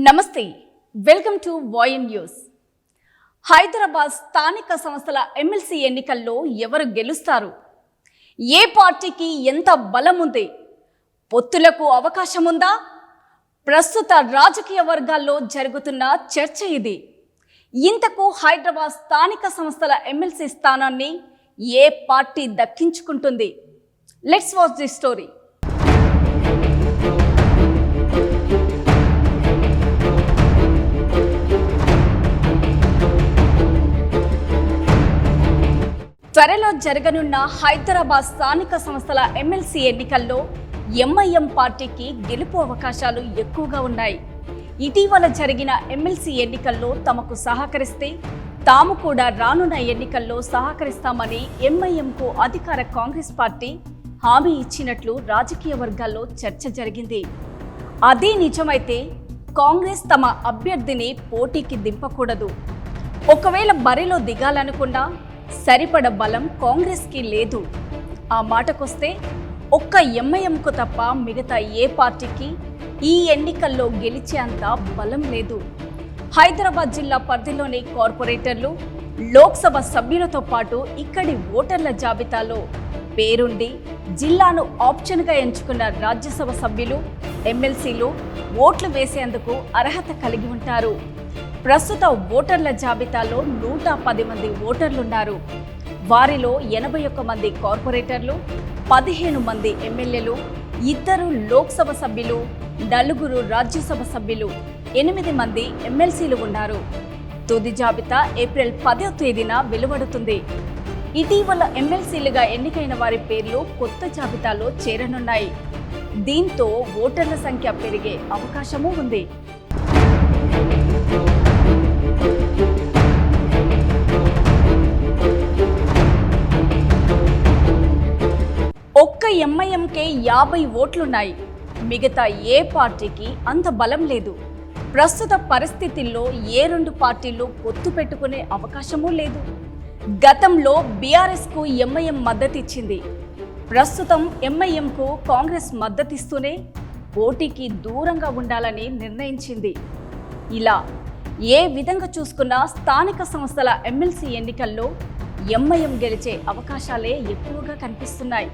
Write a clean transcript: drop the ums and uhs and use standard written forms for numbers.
నమస్తే, welcome to vine news. Hyderabad స్థానిక సంస్థల ఎమ్మెల్సీ ఎన్నికల్లో ఎవరు గెలుస్తారు? ఏ పార్టీకి ఎంత బలం ఉంది? పొత్తులకు అవకాశం ఉందా? ప్రస్తుత రాజకీయ వర్గాల్లో జరుగుతున్న చర్చ ఇది. ఇంతకు హైదరాబాద్ స్థానిక సంస్థల ఎమ్మెల్సీ స్థానాన్ని ఏ పార్టీ దక్కించుకుంటుంది? Let's watch the story. త్వరలో జరగనున్న హైదరాబాద్ స్థానిక సంస్థల ఎమ్మెల్సీ ఎన్నికల్లో ఎంఐఎం పార్టీకి గెలుపు అవకాశాలు ఎక్కువగా ఉన్నాయి. ఇటీవల జరిగిన ఎమ్మెల్సీ ఎన్నికల్లో తమకు సహకరిస్తే తాము కూడా రానున్న ఎన్నికల్లో సహకరిస్తామని ఎంఐఎంకు అధికార కాంగ్రెస్ పార్టీ హామీ ఇచ్చినట్లు రాజకీయ వర్గాల్లో చర్చ జరిగింది. అదే నిజమైతే కాంగ్రెస్ తమ అభ్యర్థిని పోటీకి దింపకూడదు. ఒకవేళ బరిలో దిగాలనుకున్నా సరిపడ బలం కాంగ్రెస్కి లేదు. ఆ మాటకొస్తే ఒక్క ఎంఐఎంకు తప్ప మిగతా ఏ పార్టీకి ఈ ఎన్నికల్లో గెలిచేంత బలం లేదు. హైదరాబాద్ జిల్లా పరిధిలోని కార్పొరేటర్లు, లోక్సభ సభ్యులతో పాటు ఇక్కడి ఓటర్ల జాబితాలో పేరుండి జిల్లాను ఆప్షన్గా ఎంచుకున్న రాజ్యసభ సభ్యులు, ఎమ్మెల్సీలు ఓట్లు వేసేందుకు అర్హత కలిగి ఉంటారు. ప్రస్తుత ఓటర్ల జాబితాలో 110 మంది ఓటర్లున్నారు. వారిలో 81 మంది కార్పొరేటర్లు, 15 మంది ఎమ్మెల్యేలు, 2 లోక్సభ సభ్యులు, 4 రాజ్యసభ సభ్యులు, 8 మంది ఎమ్మెల్సీలు ఉన్నారు. తుది జాబితా ఏప్రిల్ 10వ తేదీన వెలువడుతుంది. ఇటీవల ఎమ్మెల్సీలుగా ఎన్నికైన వారి పేర్లు కొత్త జాబితాలో చేరనున్నాయి. దీంతో ఓటర్ల సంఖ్య పెరిగే అవకాశమూ ఉంది. ఒక్క ఎంఐఎంకే 50 ఓట్లున్నాయి. మిగతా ఏ పార్టీకి అంత బలం లేదు. ప్రస్తుత పరిస్థితుల్లో ఏ 2 పార్టీలు పొత్తు పెట్టుకునే అవకాశమూ లేదు. గతంలో బీఆర్ఎస్కు ఎంఐఎం మద్దతిచ్చింది. ప్రస్తుతం ఎంఐఎంకు కాంగ్రెస్ మద్దతిస్తూనే పోటీకి దూరంగా ఉండాలని నిర్ణయించింది. ఇలా ఏ విధంగా చూసుకున్నా స్థానిక సంస్థల ఎమ్మెల్సీ ఎన్నికల్లో ఎంఐఎం గెలిచే అవకాశాలే ఎక్కువగా కనిపిస్తున్నాయి.